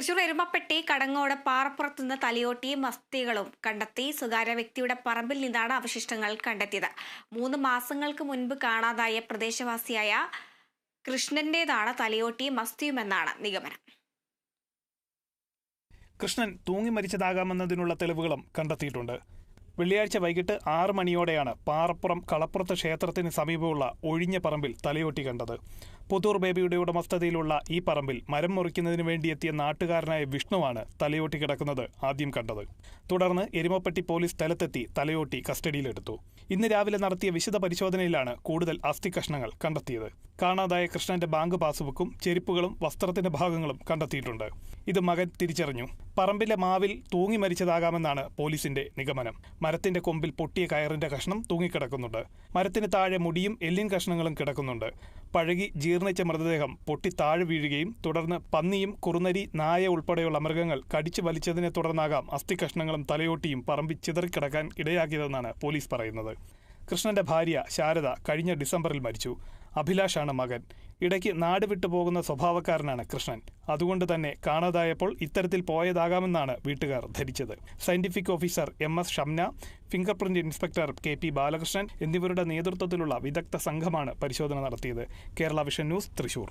തൃശൂർ എരുമപ്പെട്ടി കടങ്ങോട് പാറപ്പുറത്തുനിന്ന് തലയോട്ടിയും അസ്ഥികളും കണ്ടെത്തി. സ്വകാര്യ വ്യക്തിയുടെ പറമ്പിൽ നിന്നാണ് അവശിഷ്ടങ്ങൾ കണ്ടെത്തിയത്. 3 മാസങ്ങൾക്ക് മുൻപ് കാണാതായ പ്രദേശവാസിയായ കൃഷ്ണന്റേതാണ് തലയോട്ടിയും അസ്ഥിയുമെന്നാണ് നിഗമനം. കൃഷ്ണൻ തൂങ്ങി മരിച്ചതാകാമെന്നതിനുള്ള തെളിവുകളും കണ്ടെത്തിയിട്ടുണ്ട്. വെള്ളിയാഴ്ച വൈകിട്ട് 6 മണിയോടെയാണ് പാറപ്പുറം കളപ്പുറത്ത് ക്ഷേത്രത്തിന് സമീപമുള്ള ഒഴിഞ്ഞ പറമ്പിൽ തലയോട്ടി കണ്ടത്. പുതൂർ ബേബിയുടെ ഉടമസ്ഥതയിലുള്ള ഈ പറമ്പിൽ മരം മുറിക്കുന്നതിന് വേണ്ടിയെത്തിയ നാട്ടുകാരനായ വിഷ്ണുവാണ് തലയോട്ടി കിടക്കുന്നത് ആദ്യം കണ്ടത്. തുടർന്ന് എരുമപ്പെട്ടി പോലീസ് സ്ഥലത്തെത്തി തലയോട്ടി കസ്റ്റഡിയിലെടുത്തു. ഇന്ന് രാവിലെ നടത്തിയ വിശദ പരിശോധനയിലാണ് കൂടുതൽ അസ്ഥി കഷ്ണങ്ങൾ കണ്ടെത്തിയത്. കാണാതായ കൃഷ്ണന്റെ ബാങ്ക് പാസ്ബുക്കും ചെരുപ്പുകളും വസ്ത്രത്തിന്റെ ഭാഗങ്ങളും കണ്ടെത്തിയിട്ടുണ്ട്. ഇത് മകൻ തിരിച്ചറിഞ്ഞു. പറമ്പിലെ മാവിൽ തൂങ്ങി മരിച്ചതാകാമെന്നാണ് പോലീസിന്റെ നിഗമനം. മരത്തിന്റെ കൊമ്പിൽ പൊട്ടിയ കയറിന്റെ കഷ്ണം തൂങ്ങിക്കിടക്കുന്നുണ്ട്. മരത്തിന് താഴെ മുടിയും എല്ലിൻ കഷ്ണങ്ങളും കിടക്കുന്നുണ്ട്. പഴകി ജീർണിച്ച മൃതദേഹം പൊട്ടി താഴെ വീഴുകയും തുടർന്ന് പന്നിയും കുറുനരി, നായ ഉൾപ്പെടെയുള്ള മൃഗങ്ങൾ കടിച്ചു വലിച്ചതിനെ തുടർന്നാകാം അസ്ഥി കഷ്ണങ്ങളും തലയോട്ടിയും പറമ്പിൽ ചിതറിക്കിടക്കാൻ ഇടയാക്കിയതെന്നാണ് പോലീസ് പറയുന്നത്. കൃഷ്ണന്റെ ഭാര്യ ശാരദ കഴിഞ്ഞ ഡിസംബറിൽ മരിച്ചു. അഭിലാഷാണ് മകൻ. ഇടയ്ക്ക് നാട് വിട്ടുപോകുന്ന സ്വഭാവക്കാരനാണ് കൃഷ്ണൻ. അതുകൊണ്ട് തന്നെ കാണാതായപ്പോൾ ഇത്തരത്തിൽ പോയതാകാമെന്നാണ് വീട്ടുകാർ ധരിച്ചത്. Scientific officer MS Shamna, finger print inspector KP Balakrishnan എന്നിവരുടെ നേതൃത്വത്തിലുള്ള വിദഗ്ധ സംഘമാണ് പരിശോധന നടത്തിയത്. Kerala vision news, Thrissur.